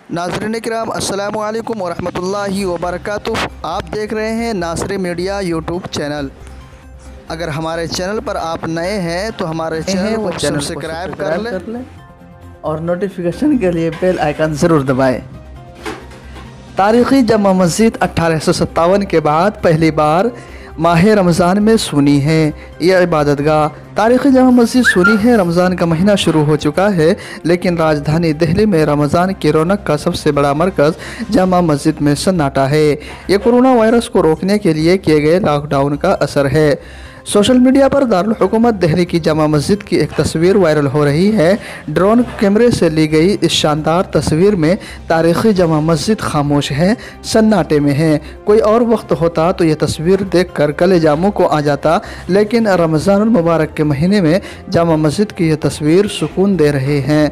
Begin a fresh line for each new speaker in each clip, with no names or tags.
नाज़रीन किराम अस्सलामु अलैकुम वरहमतुल्लाहि वबरकातुह। आप देख रहे हैं नासर मीडिया यूट्यूब चैनल। अगर हमारे चैनल पर आप नए हैं तो हमारे चैनल को सब्सक्राइब कर लें
और नोटिफिकेशन के लिए बेल आइकन ज़रूर दबाएं। तारीख़ी जमा मस्जिद 1857 के बाद पहली बार माह रमज़ान में सुनी है। यह इबादतगाह तारीख़ी जमा मस्जिद सुनी है। रमज़ान का महीना शुरू हो चुका है, लेकिन राजधानी दिल्ली में रमज़ान की रौनक का सबसे बड़ा मरकज़ जमा मस्जिद में सन्नाटा है। ये कोरोना वायरस को रोकने के लिए किए गए लॉकडाउन का असर है। सोशल मीडिया पर दारुल हुकूमत दिल्ली की जमा मस्जिद की एक तस्वीर वायरल हो रही है। ड्रोन कैमरे से ली गई इस शानदार तस्वीर में तारीख़ी जमा मस्जिद खामोश है, सन्नाटे में है। कोई और वक्त होता तो यह तस्वीर देखकर कलेजा मुँह को आ जाता, लेकिन रमज़ानुल मुबारक के महीने में जमा मस्जिद की यह तस्वीर सुकून दे रहे हैं।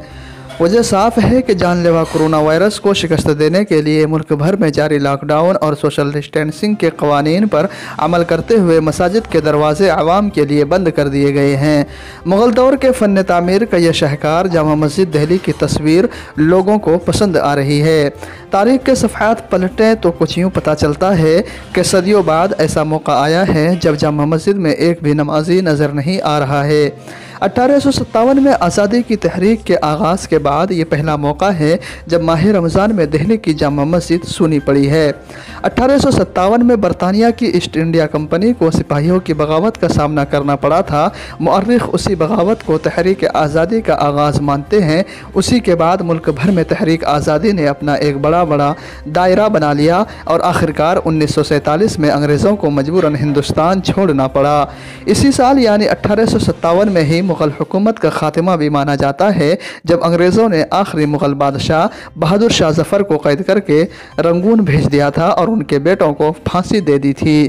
वजह साफ़ है कि जानलेवा कोरोना वायरस को शिकस्त देने के लिए मुल्क भर में जारी लॉकडाउन और सोशल डिस्टेंसिंग के कवानीन पर अमल करते हुए मसाजिद के दरवाजे आवाम के लिए बंद कर दिए गए हैं। मुग़ल दौर के फ़न तामीर का यह शाहकार जामा मस्जिद दिल्ली की तस्वीर लोगों को पसंद आ रही है। तारीख़ के सफ़हात पलटें तो कुछ यूँ पता चलता है कि सदियों बाद ऐसा मौका आया है जब जामा मस्जिद में एक भी नमाजी नज़र नहीं आ रहा है। 1857 में आज़ादी की तहरीक के आगाज़ के बाद ये पहला मौका है जब माह रमज़ान में दिल्ली की जामा मस्जिद सुनी पड़ी है। 1857 में बरतानिया की ईस्ट इंडिया कंपनी को सिपाहियों की बगावत का सामना करना पड़ा था। मुअर्रिख़ उसी बगावत को तहरीक आज़ादी का आगाज़ मानते हैं। उसी के बाद मुल्क भर में तहरीक आज़ादी ने अपना एक बड़ा दायरा बना लिया और आखिरकार 1947 में अंग्रेज़ों को मजबूरन हिंदुस्तान छोड़ना पड़ा। इसी साल यानी 1857 में ही मुग़ल हुकूमत का ख़ात्मा भी माना जाता है, जब अंग्रेज़ों ने आखिरी मुग़ल बादशाह बहादुर शाह ज़फ़र को कैद करके रंगून भेज दिया था और उनके बेटों को फांसी दे दी थी।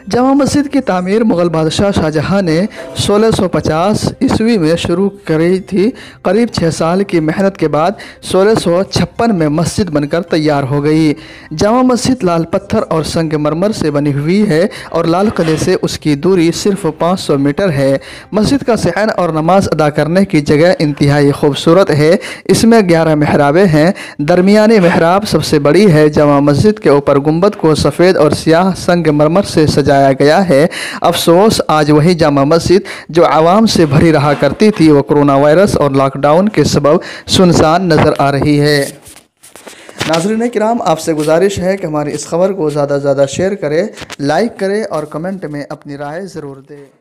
जामा मस्जिद की तामीर मुग़ल बादशाह शाहजहाँ ने 1650 ईस्वी में शुरू करी थी। करीब 6 साल की मेहनत के बाद 1656 में मस्जिद बनकर तैयार हो गई। जामा मस्जिद लाल पत्थर और संगमरमर से बनी हुई है और लाल किले से उसकी दूरी सिर्फ 500 मीटर है। मस्जिद का सहन और नमाज अदा करने की जगह इंतहाई खूबसूरत है। इसमें 11 मेहराबें हैं। दरमियानी मेहराब सबसे बड़ी है। जामा मस्जिद के ऊपर गुंबद को सफ़ेद और स्याह संगमरमर से सजाया गया है। अफसोस आज वही जामा मस्जिद जो आवाम से भरी रहा करती थी, वो कोरोना वायरस और लॉकडाउन के सबब सुनसान नज़र आ रही है। नाज़रीन किराम, आपसे गुजारिश है कि हमारी इस खबर को ज़्यादा से ज़्यादा शेयर करें, लाइक करें और कमेंट में अपनी राय ज़रूर दें।